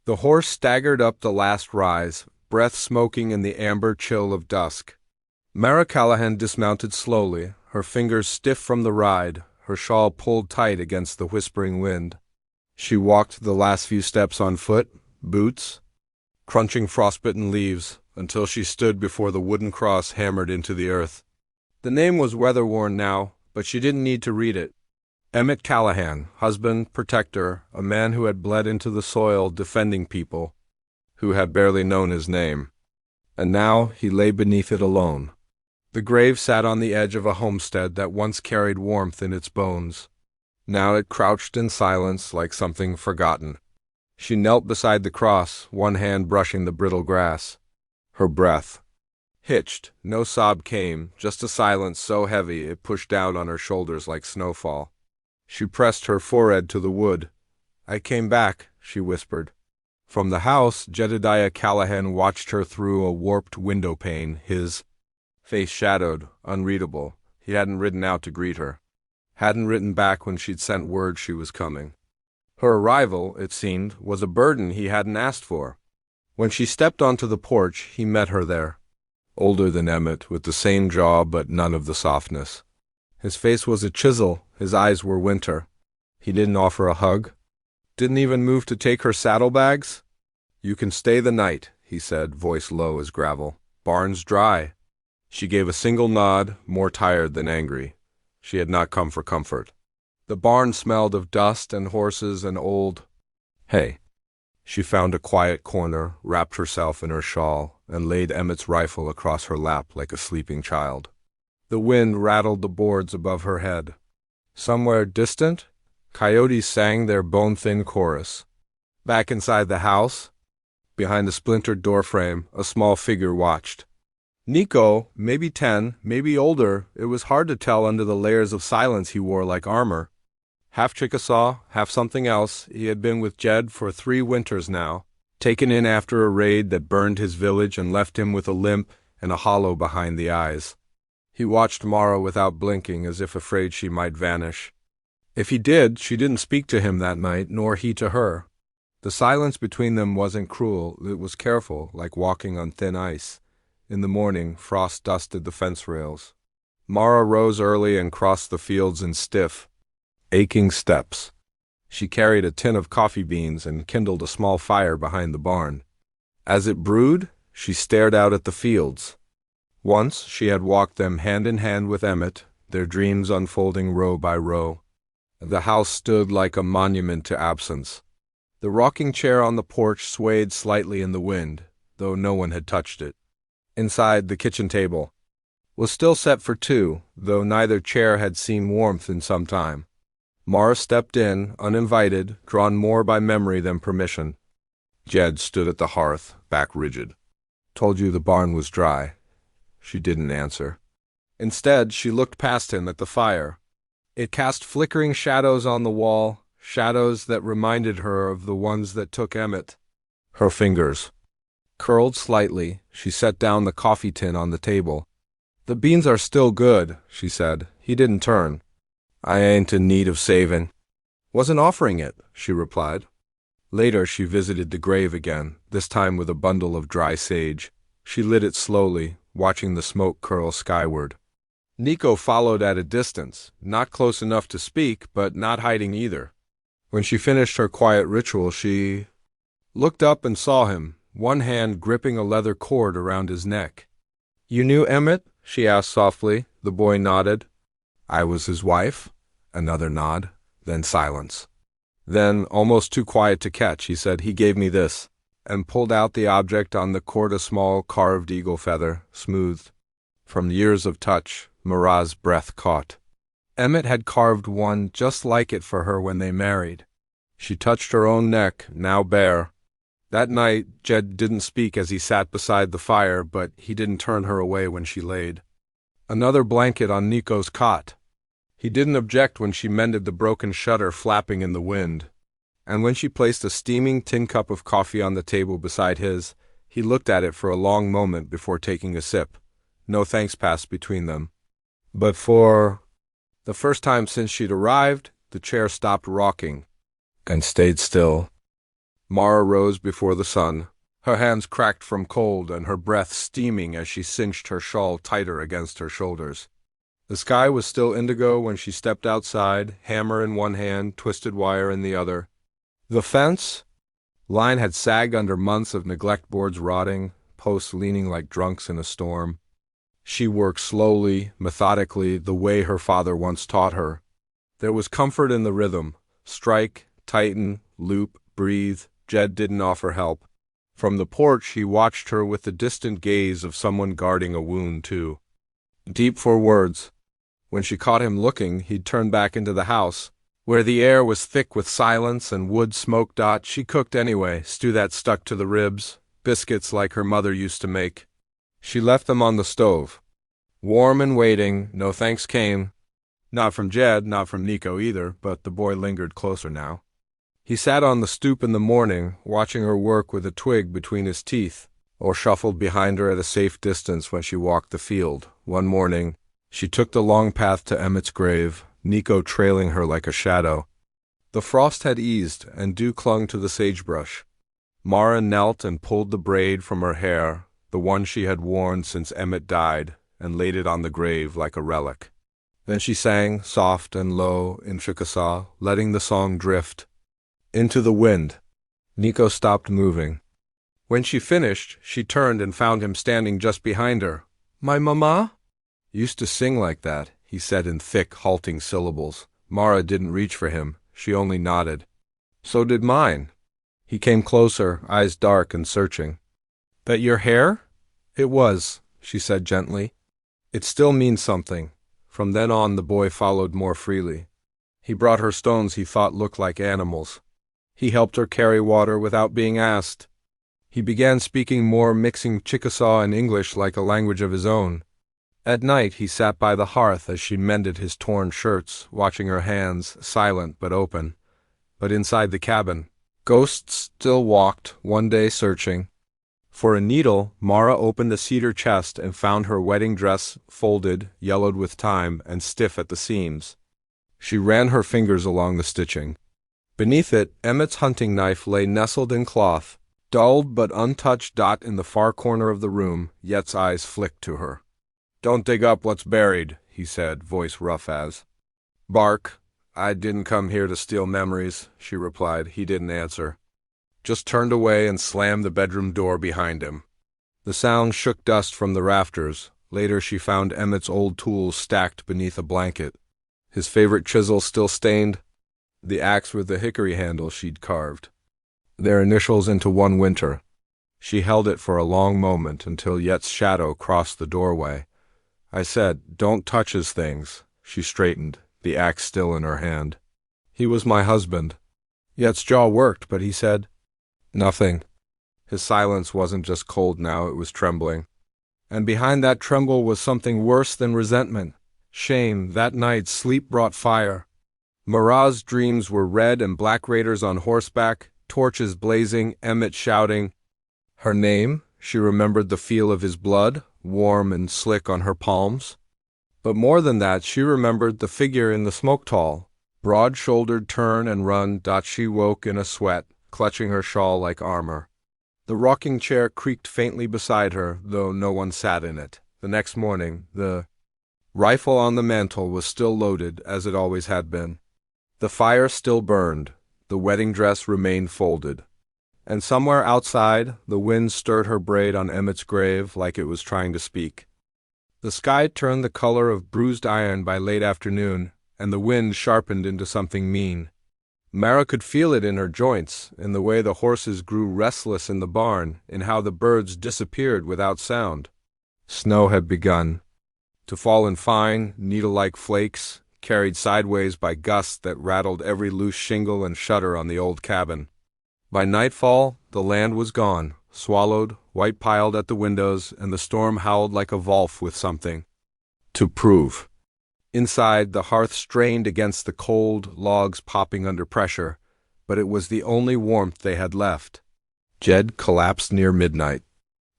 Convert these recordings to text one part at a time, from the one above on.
The horse staggered up the last rise, breath smoking in the amber chill of dusk. Mara Callahan dismounted slowly, her fingers stiff from the ride, her shawl pulled tight against the whispering wind. She walked the last few steps on foot, boots, crunching frostbitten leaves, until she stood before the wooden cross hammered into the earth. The name was weather-worn now, but she didn't need to read it. Emmett Callahan, husband, protector, a man who had bled into the soil defending people, who had barely known his name. And now he lay beneath it alone. The grave sat on the edge of a homestead that once carried warmth in its bones. Now it crouched in silence like something forgotten. She knelt beside the cross, one hand brushing the brittle grass. Her breath hitched. No sob came, just a silence so heavy it pushed down on her shoulders like snowfall. She pressed her forehead to the wood. "I came back," she whispered. From the house, Jedediah Callahan watched her through a warped window pane, his face shadowed, unreadable. He hadn't ridden out to greet her. Hadn't written back when she'd sent word she was coming. Her arrival, it seemed, was a burden he hadn't asked for. When she stepped onto the porch, he met her there. Older than Emmett, with the same jaw but none of the softness. His face was a chisel, his eyes were winter. He didn't offer a hug. Didn't even move to take her saddlebags. "You can stay the night," he said, voice low as gravel. "Barn's dry." She gave a single nod, more tired than angry. She had not come for comfort. The barn smelled of dust and horses and old hay. She found a quiet corner, wrapped herself in her shawl, and laid Emmett's rifle across her lap like a sleeping child. The wind rattled the boards above her head. Somewhere distant, coyotes sang their bone-thin chorus. Back inside the house, behind the splintered doorframe, a small figure watched. Nico, maybe 10, maybe older, it was hard to tell under the layers of silence he wore like armor. Half Chickasaw, half something else, he had been with Jed for 3 winters now, taken in after a raid that burned his village and left him with a limp and a hollow behind the eyes. He watched Mara without blinking, as if afraid she might vanish. If he did, she didn't speak to him that night, nor he to her. The silence between them wasn't cruel, it was careful, like walking on thin ice. In the morning, frost dusted the fence rails. Mara rose early and crossed the fields in stiff, aching steps. She carried a tin of coffee beans and kindled a small fire behind the barn. As it brewed, she stared out at the fields. Once she had walked them hand in hand with Emmett, their dreams unfolding row by row. The house stood like a monument to absence. The rocking chair on the porch swayed slightly in the wind, though no one had touched it. Inside, the kitchen table was still set for 2, though neither chair had seen warmth in some time. Mara stepped in, uninvited, drawn more by memory than permission. Jed stood at the hearth, back rigid. "Told you the barn was dry." She didn't answer. Instead, she looked past him at the fire. It cast flickering shadows on the wall, shadows that reminded her of the ones that took Emmett. Her fingers curled slightly. She set down the coffee tin on the table. "The beans are still good," she said. He didn't turn. "I ain't in need of saving." "Wasn't offering it," she replied. Later she visited the grave again, this time with a bundle of dry sage. She lit it slowly, watching the smoke curl skyward. Nico followed at a distance, not close enough to speak, but not hiding either. When she finished her quiet ritual, she looked up and saw him, one hand gripping a leather cord around his neck. "You knew Emmett?" she asked softly. The boy nodded. "I was his wife." Another nod, then silence. Then, almost too quiet to catch, he said, "He gave me this," and pulled out the object on the cord, a small carved eagle feather, smoothed. From years of touch, Mara's breath caught. Emmett had carved one just like it for her when they married. She touched her own neck, now bare. That night, Jed didn't speak as he sat beside the fire, but he didn't turn her away when she laid. Another blanket on Nico's cot. He didn't object when she mended the broken shutter flapping in the wind. And when she placed a steaming tin cup of coffee on the table beside his, he looked at it for a long moment before taking a sip. No thanks passed between them. But for the first time since she'd arrived, the chair stopped rocking and stayed still. Mara rose before the sun, her hands cracked from cold and her breath steaming as she cinched her shawl tighter against her shoulders. The sky was still indigo when she stepped outside, hammer in one hand, twisted wire in the other. The fence line had sagged under months of neglect, boards rotting, posts leaning like drunks in a storm. She worked slowly, methodically, the way her father once taught her. There was comfort in the rhythm. Strike, tighten, loop, breathe. Jed didn't offer help. From the porch he watched her with the distant gaze of someone guarding a wound, too. Deep for words. When she caught him looking, he'd turn back into the house, where the air was thick with silence and wood smoke. She cooked anyway, stew that stuck to the ribs, biscuits like her mother used to make. She left them on the stove. Warm and waiting, no thanks came. Not from Jed, not from Nico either, but the boy lingered closer now. He sat on the stoop in the morning, watching her work with a twig between his teeth, or shuffled behind her at a safe distance when she walked the field. One morning, she took the long path to Emmett's grave, Nico trailing her like a shadow. The frost had eased, and dew clung to the sagebrush. Mara knelt and pulled the braid from her hair, the one she had worn since Emmett died, and laid it on the grave like a relic. Then she sang, soft and low, in Chickasaw, letting the song drift into the wind. Nico stopped moving. When she finished, she turned and found him standing just behind her. "My mama?" "Used to sing like that," he said in thick, halting syllables. Mara didn't reach for him. She only nodded. "So did mine." He came closer, eyes dark and searching. "That your hair?" "It was," she said gently. "It still means something." From then on the boy followed more freely. He brought her stones he thought looked like animals. He helped her carry water without being asked. He began speaking more, mixing Chickasaw and English like a language of his own. At night he sat by the hearth as she mended his torn shirts, watching her hands, silent but open. But inside the cabin, ghosts still walked, one day searching. For a needle, Mara opened a cedar chest and found her wedding dress folded, yellowed with time, and stiff at the seams. She ran her fingers along the stitching. Beneath it, Emmett's hunting knife lay nestled in cloth, dulled but untouched. In the far corner of the room, Yet's eyes flicked to her. "Don't dig up what's buried," he said, voice rough as bark. "I didn't come here to steal memories," she replied. He didn't answer. Just turned away and slammed the bedroom door behind him. The sound shook dust from the rafters. Later she found Emmett's old tools stacked beneath a blanket. His favorite chisel still stained, the axe with the hickory handle she'd carved. Their initials into one winter. She held it for a long moment until Yet's shadow crossed the doorway. I said, "Don't touch his things." She straightened, the axe still in her hand. "He was my husband." Yet's jaw worked, but he said, "Nothing." His silence wasn't just cold now, it was trembling. And behind that tremble was something worse than resentment. Shame. That night, sleep brought fire. Mara's dreams were red and black raiders on horseback, torches blazing, Emmett shouting. Her name, she remembered the feel of his blood, warm and slick on her palms. But more than that, she remembered the figure in the smoke tall. Broad-shouldered turn and run. She woke in a sweat, clutching her shawl like armor. The rocking chair creaked faintly beside her, though no one sat in it. The next morning, the rifle on the mantel was still loaded, as it always had been. The fire still burned. The wedding dress remained folded. And somewhere outside, the wind stirred her braid on Emmett's grave like it was trying to speak. The sky turned the color of bruised iron by late afternoon, and the wind sharpened into something mean. Mara could feel it in her joints, in the way the horses grew restless in the barn, in how the birds disappeared without sound. Snow had begun to fall in fine, needle-like flakes, carried sideways by gusts that rattled every loose shingle and shutter on the old cabin. By nightfall, the land was gone, swallowed, white-piled at the windows, and the storm howled like a wolf with something to prove. Inside, the hearth strained against the cold, logs popping under pressure, but it was the only warmth they had left. Jed collapsed near midnight.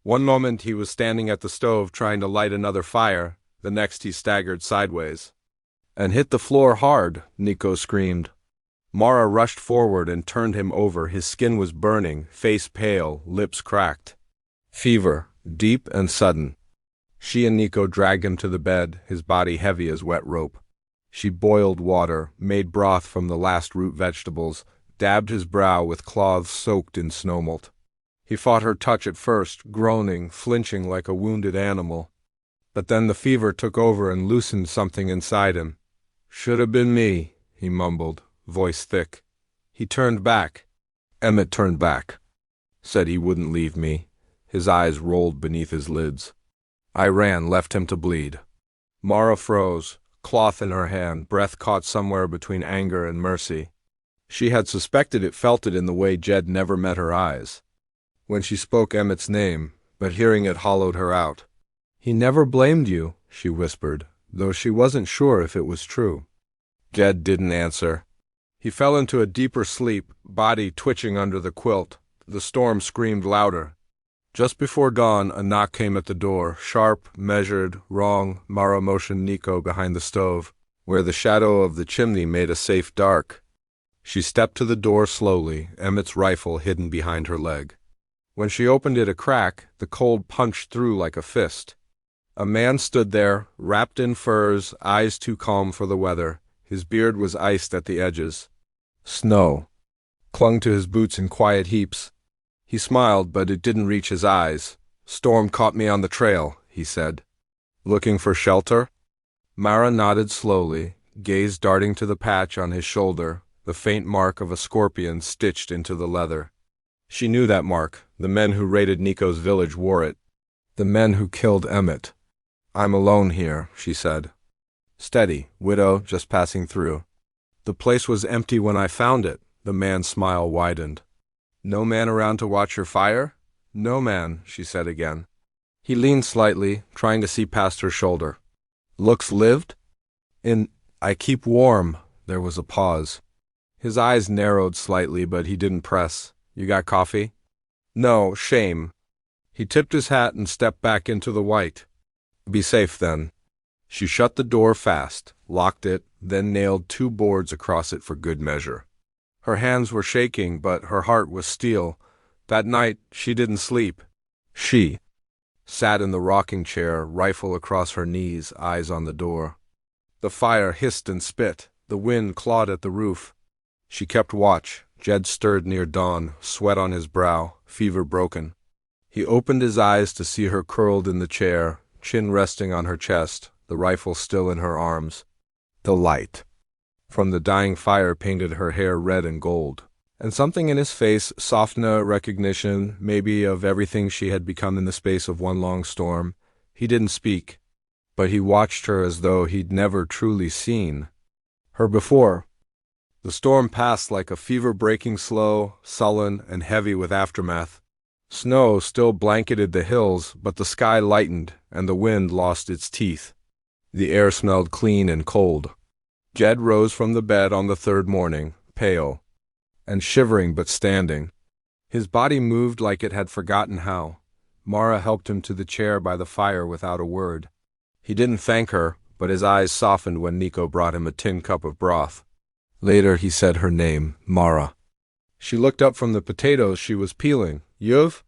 One moment he was standing at the stove trying to light another fire, the next he staggered sideways. "And hit the floor hard," Nico screamed. Mara rushed forward and turned him over. His skin was burning, face pale, lips cracked. Fever, deep and sudden. She and Nico dragged him to the bed, his body heavy as wet rope. She boiled water, made broth from the last root vegetables, dabbed his brow with cloths soaked in snowmalt. He fought her touch at first, groaning, flinching like a wounded animal. But then the fever took over and loosened something inside him. "Should have been me," he mumbled, voice thick. He turned back. Emmett turned back. Said he wouldn't leave me. His eyes rolled beneath his lids. I ran, left him to bleed. Mara froze, cloth in her hand, breath caught somewhere between anger and mercy. She had suspected it, felt it in the way Jed never met her eyes. When she spoke Emmett's name, but hearing it hollowed her out. "He never blamed you," she whispered, though she wasn't sure if it was true. Jed didn't answer. He fell into a deeper sleep, body twitching under the quilt. The storm screamed louder. Just before dawn, a knock came at the door, sharp, measured, wrong. Mara motioned Nico behind the stove, where the shadow of the chimney made a safe dark. She stepped to the door slowly, Emmett's rifle hidden behind her leg. When she opened it a crack, the cold punched through like a fist. A man stood there, wrapped in furs, eyes too calm for the weather. His beard was iced at the edges. Snow clung to his boots in quiet heaps. He smiled, but it didn't reach his eyes. "Storm caught me on the trail," he said. "Looking for shelter?" Mara nodded slowly, gaze darting to the patch on his shoulder, the faint mark of a scorpion stitched into the leather. She knew that mark. The men who raided Nico's village wore it. The men who killed Emmett. "I'm alone here," she said. "Steady, widow, just passing through." "The place was empty when I found it." The man's smile widened. "No man around to watch your fire?" "No man," she said again. He leaned slightly, trying to see past her shoulder. "Looks lived?" I keep warm." There was a pause. His eyes narrowed slightly, but he didn't press. "You got coffee?" "No, shame." He tipped his hat and stepped back into the white. "Be safe, then." She shut the door fast, locked it, then nailed 2 boards across it for good measure. Her hands were shaking, but her heart was steel. That night, she didn't sleep. She sat in the rocking chair, rifle across her knees, eyes on the door. The fire hissed and spit. The wind clawed at the roof. She kept watch. Jed stirred near dawn, sweat on his brow, fever broken. He opened his eyes to see her curled in the chair, chin resting on her chest, the rifle still in her arms. The light from the dying fire painted her hair red and gold, and something in his face softened a recognition, maybe, of everything she had become in the space of one long storm. He didn't speak, but he watched her as though he'd never truly seen her before. The storm passed like a fever breaking slow, sullen, and heavy with aftermath. Snow still blanketed the hills, but the sky lightened, and the wind lost its teeth. The air smelled clean and cold. Jed rose from the bed on the 3rd morning, pale, and shivering but standing. His body moved like it had forgotten how. Mara helped him to the chair by the fire without a word. He didn't thank her, but his eyes softened when Nico brought him a tin cup of broth. Later he said her name, Mara. She looked up from the potatoes she was peeling. "You've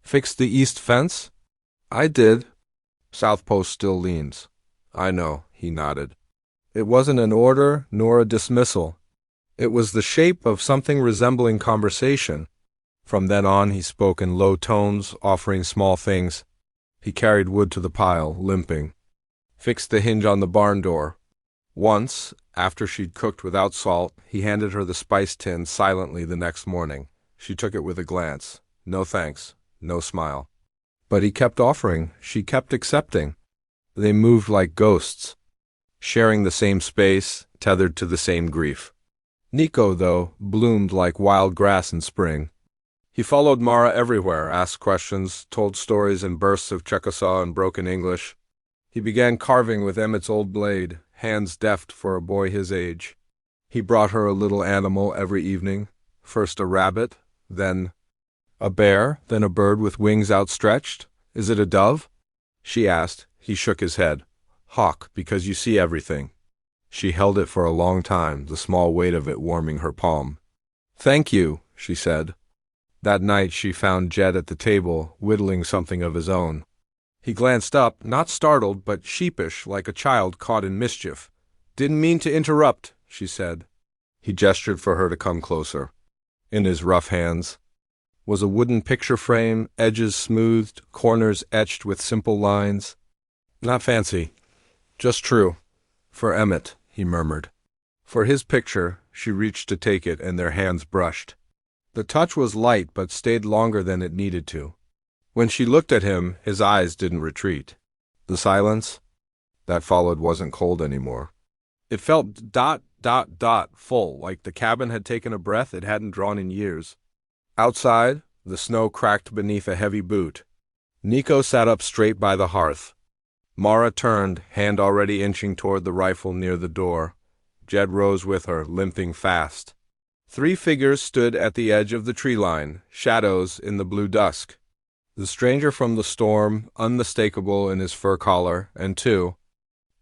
fixed the east fence?" "I did." "South post still leans." "I know," he nodded. It wasn't an order nor a dismissal. It was the shape of something resembling conversation. From then on he spoke in low tones, offering small things. He carried wood to the pile, limping. Fixed the hinge on the barn door. Once, after she'd cooked without salt, he handed her the spice tin silently the next morning. She took it with a glance. No thanks, no smile. But he kept offering, she kept accepting. They moved like ghosts, sharing the same space, tethered to the same grief. Nico, though, bloomed like wild grass in spring. He followed Mara everywhere, asked questions, told stories in bursts of Checkasaw and broken English. He began carving with Emmett's old blade, hands deft for a boy his age. He brought her a little animal every evening, first a rabbit, then a bear, then a bird with wings outstretched. "Is it a dove?" she asked. He shook his head. "Hawk, because you see everything." She held it for a long time, the small weight of it warming her palm. "Thank you," she said. That night she found Jed at the table, whittling something of his own. He glanced up, not startled, but sheepish, like a child caught in mischief. "Didn't mean to interrupt," she said. He gestured for her to come closer. In his rough hands was a wooden picture frame, edges smoothed, corners etched with simple lines. "Not fancy, just true. For Emmett," he murmured. For his picture, she reached to take it, and their hands brushed. The touch was light but stayed longer than it needed to. When she looked at him, his eyes didn't retreat. The silence that followed wasn't cold anymore. It felt ... full, like the cabin had taken a breath it hadn't drawn in years. Outside, the snow cracked beneath a heavy boot. Nico sat up straight by the hearth. Mara turned, hand already inching toward the rifle near the door. Jed rose with her, limping fast. 3 figures stood at the edge of the tree line, shadows in the blue dusk. The stranger from the storm, unmistakable in his fur collar, and 2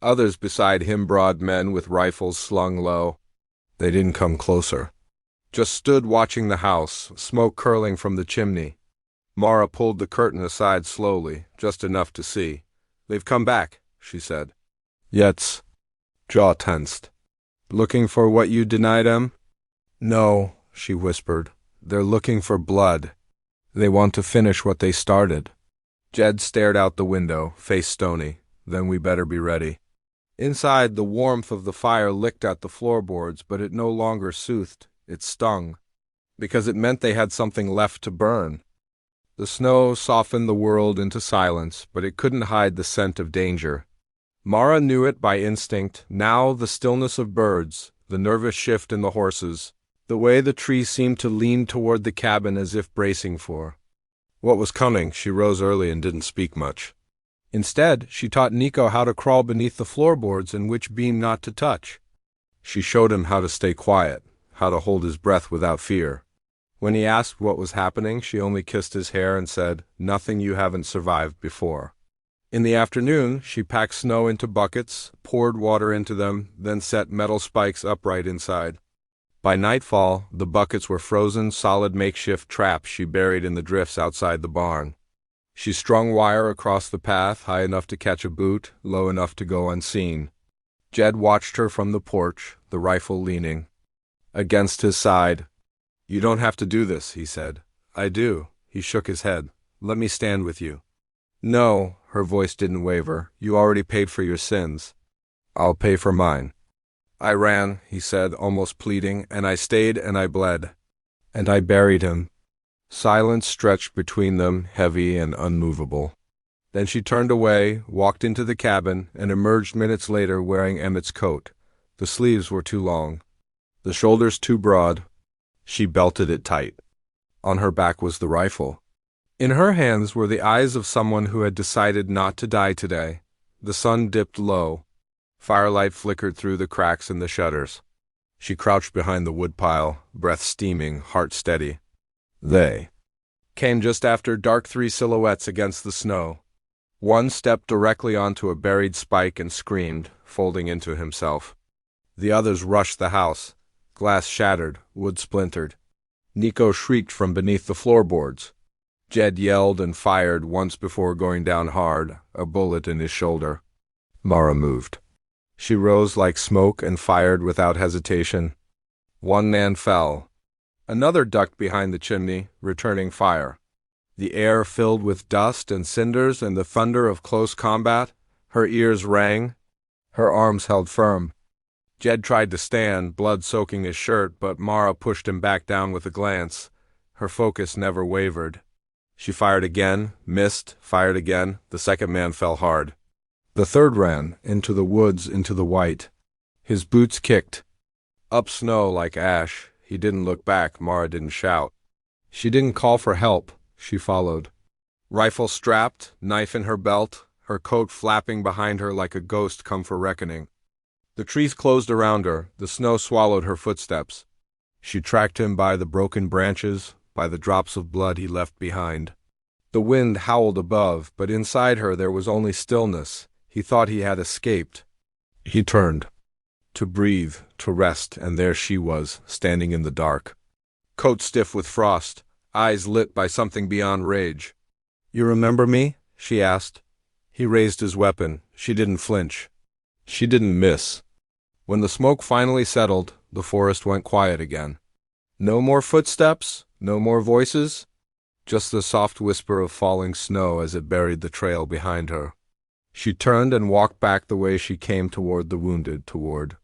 others beside him, broad men with rifles slung low. They didn't come closer. Just stood watching the house, smoke curling from the chimney. Mara pulled the curtain aside slowly, just enough to see. "They've come back," she said. Yet's jaw tensed. "Looking for what you denied them?" "No," she whispered. "They're looking for blood. They want to finish what they started." Jed stared out the window, face stony. "Then we better be ready." Inside, the warmth of the fire licked at the floorboards, but it no longer soothed. It stung, because it meant they had something left to burn. The snow softened the world into silence, but it couldn't hide the scent of danger. Mara knew it by instinct. Now the stillness of birds, the nervous shift in the horses, the way the trees seemed to lean toward the cabin as if bracing for what was coming. She rose early and didn't speak much. Instead, she taught Nico how to crawl beneath the floorboards and which beam not to touch. She showed him how to stay quiet, how to hold his breath without fear. When he asked what was happening, she only kissed his hair and said, "Nothing you haven't survived before." In the afternoon, she packed snow into buckets, poured water into them, then set metal spikes upright inside. By nightfall, the buckets were frozen, solid makeshift traps she buried in the drifts outside the barn. She strung wire across the path, high enough to catch a boot, low enough to go unseen. Jed watched her from the porch, the rifle leaning against his side. "You don't have to do this," he said. "I do." He shook his head. "Let me stand with you." "No," her voice didn't waver. "You already paid for your sins. I'll pay for mine." "I ran," he said, almost pleading, "and I stayed and I bled. And I buried him." Silence stretched between them, heavy and unmovable. Then she turned away, walked into the cabin, and emerged minutes later wearing Emmett's coat. The sleeves were too long, the shoulders too broad. She belted it tight. On her back was the rifle. In her hands were the eyes of someone who had decided not to die today. The sun dipped low. Firelight flickered through the cracks in the shutters. She crouched behind the woodpile, breath steaming, heart steady. They came just after, dark 3 silhouettes against the snow. One stepped directly onto a buried spike and screamed, folding into himself. The others rushed the house. Glass shattered, wood splintered. Nico shrieked from beneath the floorboards. Jed yelled and fired once before going down hard, a bullet in his shoulder. Mara moved. She rose like smoke and fired without hesitation. 1 man fell. Another ducked behind the chimney, returning fire. The air filled with dust and cinders and the thunder of close combat. Her ears rang. Her arms held firm. Jed tried to stand, blood soaking his shirt, but Mara pushed him back down with a glance. Her focus never wavered. She fired again, missed, fired again. The second man fell hard. The third ran, into the woods, into the white. His boots kicked up snow like ash. He didn't look back. Mara didn't shout. She didn't call for help. She followed. Rifle strapped, knife in her belt, her coat flapping behind her like a ghost come for reckoning. The trees closed around her. The snow swallowed her footsteps. She tracked him by the broken branches, by the drops of blood he left behind. The wind howled above, but inside her there was only stillness. He thought he had escaped. He turned. to breathe, to rest, and there she was, standing in the dark. Coat stiff with frost, eyes lit by something beyond rage. "You remember me?" she asked. He raised his weapon. She didn't flinch. She didn't miss. When the smoke finally settled, the forest went quiet again. No more footsteps, no more voices, just the soft whisper of falling snow as it buried the trail behind her. She turned and walked back the way she came, toward the wounded, toward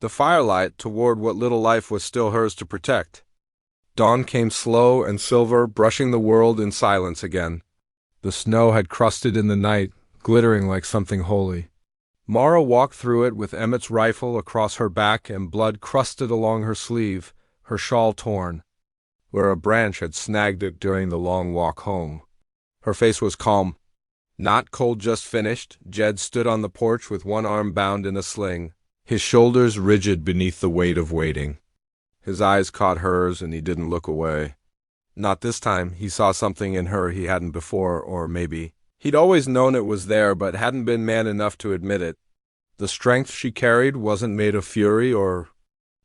the firelight, toward what little life was still hers to protect. Dawn came slow and silver, brushing the world in silence again. The snow had crusted in the night, glittering like something holy. Mara walked through it with Emmett's rifle across her back and blood crusted along her sleeve, her shawl torn, where a branch had snagged it during the long walk home. Her face was calm. Not cold, just finished. Jed stood on the porch with one arm bound in a sling, his shoulders rigid beneath the weight of waiting. His eyes caught hers and he didn't look away. Not this time. He saw something in her he hadn't before, or maybe he'd always known it was there but hadn't been man enough to admit it. The strength she carried wasn't made of fury or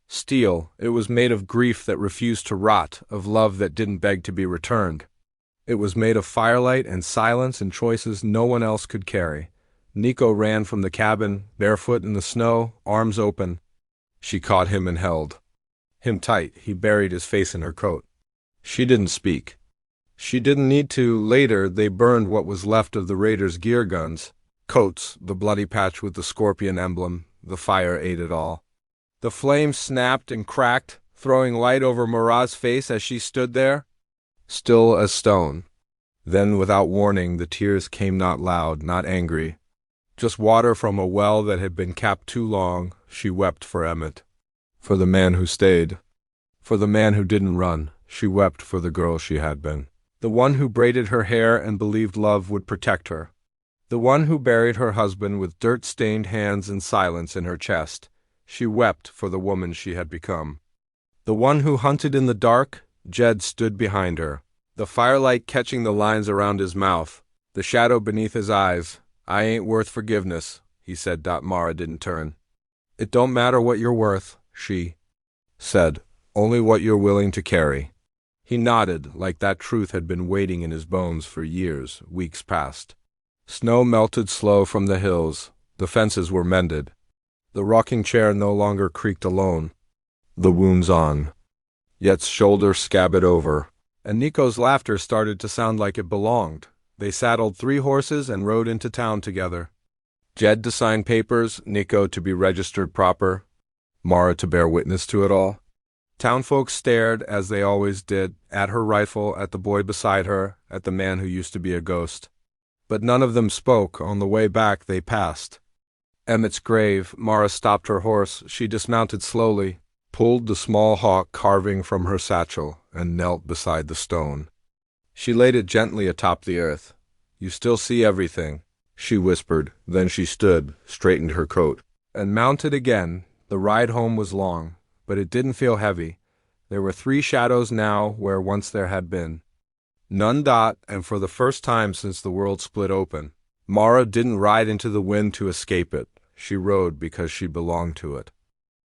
steel. It was made of grief that refused to rot, of love that didn't beg to be returned. It was made of firelight and silence and choices no one else could carry. Nico ran from the cabin, barefoot in the snow, arms open. She caught him and held him tight. He buried his face in her coat. She didn't speak. She didn't need to. Later, they burned what was left of the raiders' gear guns. Coats, the bloody patch with the scorpion emblem. The fire ate it all. The flames snapped and cracked, throwing light over Mara's face as she stood there, still as stone. Then, without warning, the tears came, not loud, not angry. Just water from a well that had been capped too long. She wept for Emmett, for the man who stayed, for the man who didn't run. She wept for the girl she had been, the one who braided her hair and believed love would protect her, the one who buried her husband with dirt-stained hands and silence in her chest. She wept for the woman she had become, the one who hunted in the dark. Jed stood behind her, the firelight catching the lines around his mouth, the shadow beneath his eyes. "I ain't worth forgiveness," he said. Mara didn't turn. "It don't matter what you're worth," she said, "only what you're willing to carry." He nodded, like that truth had been waiting in his bones for years, weeks past. Snow melted slow from the hills. The fences were mended. The rocking chair no longer creaked alone. The wounds on Yet's shoulder scabbed over, and Nico's laughter started to sound like it belonged. They saddled 3 horses and rode into town together. Jed to sign papers, Nico to be registered proper, Mara to bear witness to it all. Townfolk stared, as they always did, at her rifle, at the boy beside her, at the man who used to be a ghost. But none of them spoke. On the way back they passed Emmett's grave. Mara stopped her horse. She dismounted slowly, pulled the small hawk carving from her satchel, and knelt beside the stone. She laid it gently atop the earth. "You still see everything," she whispered. Then she stood, straightened her coat, and mounted again. The ride home was long, but it didn't feel heavy. There were 3 shadows now where once there had been none. And for the first time since the world split open, Mara didn't ride into the wind to escape it. She rode because she belonged to it.